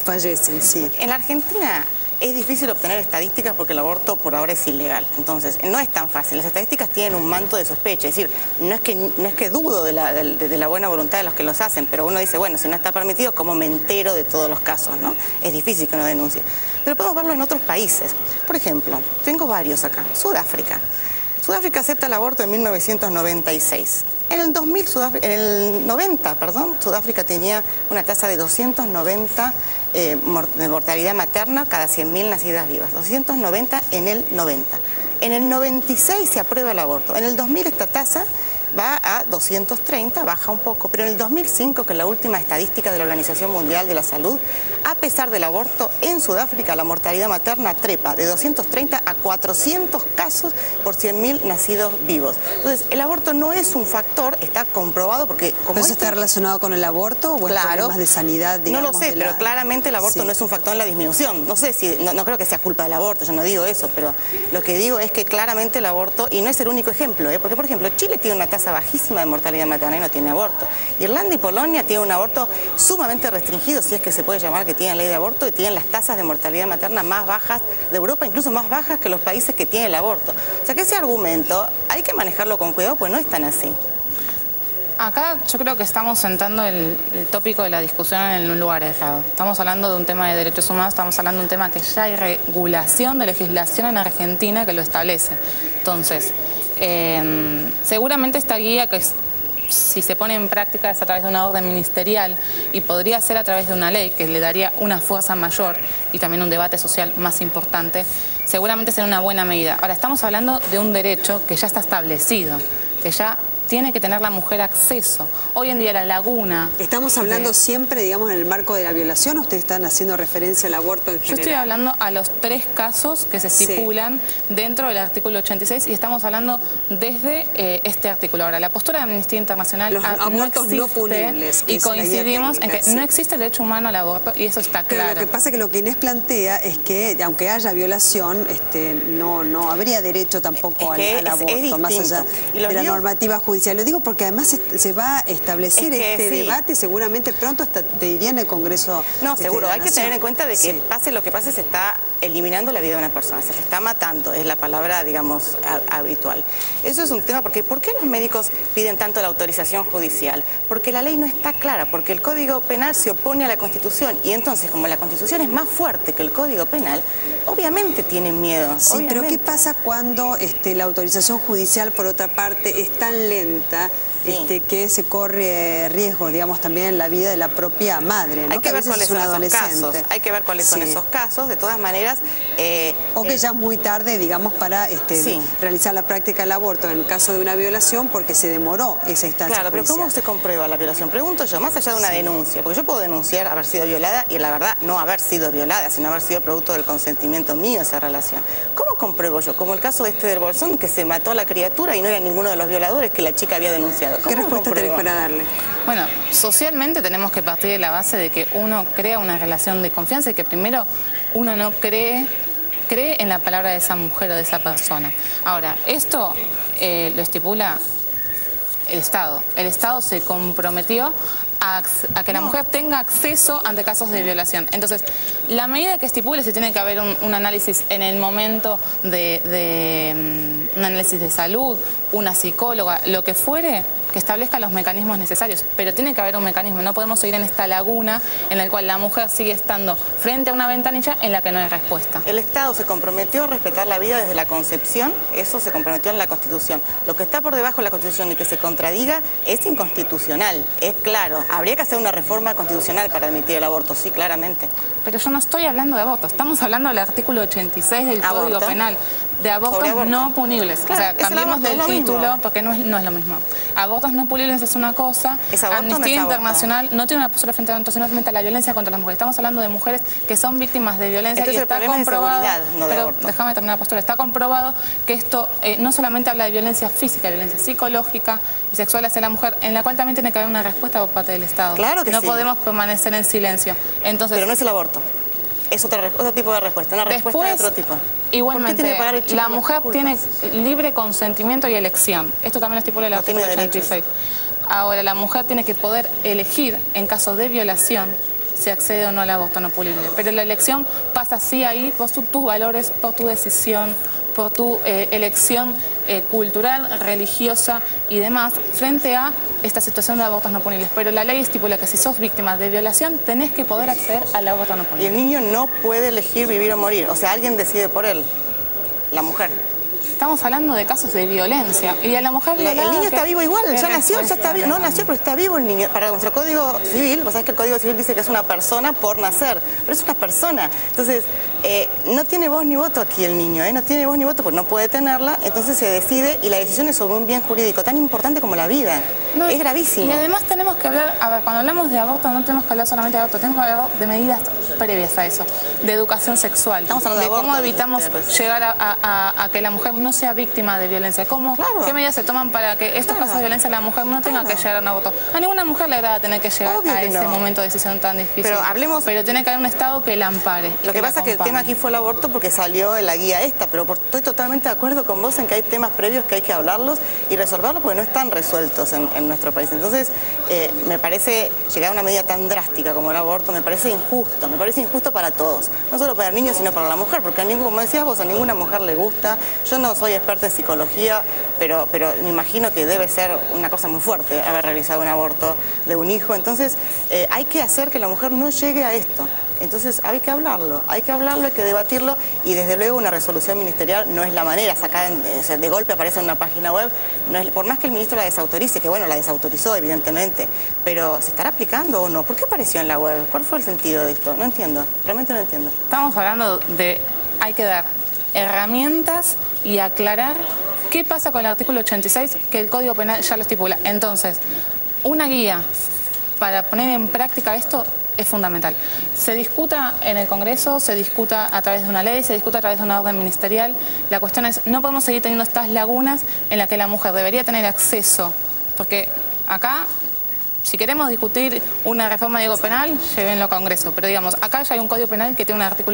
fallecen, sí. En la Argentina es difícil obtener estadísticas porque el aborto por ahora es ilegal. Entonces, no es tan fácil. Las estadísticas tienen un manto de sospecha. Es decir, no es que dudo de la buena voluntad de los que los hacen, pero uno dice, bueno, si no está permitido, ¿cómo me entero de todos los casos, no? Es difícil que uno denuncie. Pero podemos verlo en otros países. Por ejemplo, tengo varios acá. Sudáfrica. Sudáfrica acepta el aborto en 1996. En el 90, Sudáfrica tenía una tasa de 290 de mortalidad materna cada 100.000 nacidas vivas. 290 en el 90. En el 96 se aprueba el aborto. En el 2000 esta tasa va a 230, baja un poco, pero en el 2005, que es la última estadística de la Organización Mundial de la Salud, a pesar del aborto, en Sudáfrica la mortalidad materna trepa de 230 a 400 casos por 100.000 nacidos vivos. Entonces, el aborto no es un factor, está comprobado porque... ¿Pero eso está relacionado con el aborto o es problemas de sanidad, digamos? No lo sé, pero claramente el aborto no es un factor en la disminución. No sé si, no creo que sea culpa del aborto, yo no digo eso, pero lo que digo es que claramente el aborto, y no es el único ejemplo, porque por ejemplo, Chile tiene una tasa bajísima de mortalidad materna y no tiene aborto. Irlanda y Polonia tienen un aborto sumamente restringido, si es que se puede llamar que tienen ley de aborto, y tienen las tasas de mortalidad materna más bajas de Europa, incluso más bajas que los países que tienen el aborto. O sea que ese argumento hay que manejarlo con cuidado, pues no es tan así. Acá yo creo que estamos sentando el tópico de la discusión en un lugar errado. Estamos hablando de un tema de derechos humanos, estamos hablando de un tema que ya hay regulación de legislación en Argentina que lo establece. Entonces, seguramente esta guía, que si se pone en práctica es a través de una orden ministerial y podría ser a través de una ley que le daría una fuerza mayor y también un debate social más importante, seguramente será una buena medida. Ahora, estamos hablando de un derecho que ya está establecido, que ya tiene que tener la mujer acceso. Hoy en día la laguna... ¿Estamos hablando siempre, digamos, en el marco de la violación o ustedes están haciendo referencia al aborto en general? Yo estoy hablando a los 3 casos que se estipulan dentro del artículo 86 y estamos hablando desde este artículo. Ahora, la postura de Amnistía Internacional los abortos no punibles, y coincidimos en que no existe el derecho humano al aborto y eso está claro. Pero lo que pasa es que lo que Inés plantea es que, aunque haya violación, no habría derecho tampoco al aborto, más allá de la normativa judicial. Lo digo porque además se va a establecer este debate seguramente pronto, hasta te diría en el Congreso. No, seguro, hay que tener en cuenta de que pase lo que pase, se está eliminando la vida de una persona, se está matando, es la palabra, digamos, habitual. Eso es un tema porque ¿por qué los médicos piden tanto la autorización judicial? Porque la ley no está clara, porque el Código Penal se opone a la Constitución y entonces como la Constitución es más fuerte que el Código Penal, obviamente tienen miedo. Sí, obviamente. Pero ¿qué pasa cuando la autorización judicial, por otra parte, es tan lenta que se corre riesgo, digamos, también en la vida de la propia madre, ¿no? Hay que ver cuáles son esos casos. Hay que ver cuáles son esos casos. De todas maneras... o que ya es muy tarde, digamos, para realizar la práctica del aborto en el caso de una violación porque se demoró esa instancia Claro, judicial. pero ¿cómo se comprueba la violación? Pregunto yo, más allá de una denuncia, porque yo puedo denunciar haber sido violada y la verdad no haber sido violada, sino haber sido producto del consentimiento mío esa relación. ¿Cómo compruebo yo? Como el caso de del Bolsón, que se mató a la criatura y no era ninguno de los violadores que la chica había denunciado. ¿Qué respuesta tenés para darle? Bueno, socialmente tenemos que partir de la base de que uno crea una relación de confianza y que primero uno no cree en la palabra de esa mujer o de esa persona. Ahora, esto lo estipula el Estado. El Estado se comprometió a que la mujer tenga acceso ante casos de violación. Entonces, la medida que estipule, si tiene que haber un análisis en el momento de un análisis de salud, una psicóloga, lo que fuere, que establezca los mecanismos necesarios, pero tiene que haber un mecanismo, no podemos seguir en esta laguna en la cual la mujer sigue estando frente a una ventanilla en la que no hay respuesta. El Estado se comprometió a respetar la vida desde la concepción, eso se comprometió en la Constitución. Lo que está por debajo de la Constitución y que se contradiga es inconstitucional, es claro. Habría que hacer una reforma constitucional para admitir el aborto, sí, claramente. Pero yo no estoy hablando de aborto, estamos hablando del artículo 86 del Código Penal, de abortos no punibles. Claro, o sea, cambiemos del título porque no es lo mismo. Abortos no punibles es una cosa, Amnistía Internacional no tiene una postura frente a la violencia contra las mujeres. Estamos hablando de mujeres que son víctimas de violencia. Entonces, y está comprobado, de seguridad, no de aborto. Déjame terminar la postura, está comprobado que esto no solamente habla de violencia física, violencia psicológica y sexual hacia la mujer, en la cual también tiene que haber una respuesta por parte del Estado. Claro que no podemos permanecer en silencio. Entonces, pero no es el aborto. Es otro tipo de respuesta, una respuesta de otro tipo. Igualmente, la mujer tiene libre consentimiento y elección. Esto también lo estipula el artículo 86. Ahora, la mujer tiene que poder elegir en casos de violación se accede o no al aborto no punible. Pero la elección pasa así ahí por tus valores, por tu decisión, por tu elección cultural, religiosa y demás, frente a esta situación de abortos no punibles. Pero la ley estipula que si sos víctima de violación, tenés que poder acceder al aborto no punible. Y el niño no puede elegir vivir o morir, o sea, alguien decide por él, la mujer. Estamos hablando de casos de violencia. Y a la mujer el niño está vivo igual, ya nació, ya está vivo. No nació, pero está vivo el niño. Para nuestro Código Civil, vos sabés que el Código Civil dice que es una persona por nacer, pero es una persona. Entonces, no tiene voz ni voto aquí el niño, no tiene voz ni voto porque no puede tenerla, entonces se decide y la decisión es sobre un bien jurídico tan importante como la vida. No, es gravísimo. Y además tenemos que hablar, a ver, cuando hablamos de aborto no tenemos que hablar solamente de aborto, tenemos que hablar de medidas previas a eso, de educación sexual, estamos hablando de aborto, cómo evitamos llegar a que la mujer no sea víctima de violencia. ¿Qué medidas se toman para que estos casos de violencia la mujer no tenga que llegar a un aborto? A ninguna mujer le agrada tener que llegar a ese momento de decisión tan difícil. Pero tiene que haber un Estado que la ampare. Lo que pasa es que el tema aquí fue el aborto porque salió en la guía esta, pero estoy totalmente de acuerdo con vos en que hay temas previos que hay que hablarlos y resolverlos porque no están resueltos en nuestro país. Entonces, me parece llegar a una medida tan drástica como el aborto, me parece injusto para todos. No solo para el niño, sino para la mujer, porque como decías vos, a ninguna mujer le gusta. Yo no soy experta en psicología, pero me imagino que debe ser una cosa muy fuerte haber realizado un aborto de un hijo. Entonces, hay que hacer que la mujer no llegue a esto. Entonces hay que hablarlo, hay que debatirlo y desde luego una resolución ministerial no es la manera, sacar de golpe aparece en una página web, no es, por más que el ministro la desautorice, que bueno, la desautorizó evidentemente, pero ¿se estará aplicando o no? ¿Por qué apareció en la web? ¿Cuál fue el sentido de esto? No entiendo, realmente no entiendo. Estamos hablando de, hay que dar herramientas y aclarar qué pasa con el artículo 86, que el Código Penal ya lo estipula. Entonces, una guía para poner en práctica esto es fundamental. Se discuta en el Congreso, se discuta a través de una ley, se discuta a través de una orden ministerial. La cuestión es, no podemos seguir teniendo estas lagunas en las que la mujer debería tener acceso, porque acá, si queremos discutir una reforma de Código Penal, llévenlo al Congreso, pero digamos, acá ya hay un Código Penal que tiene un artículo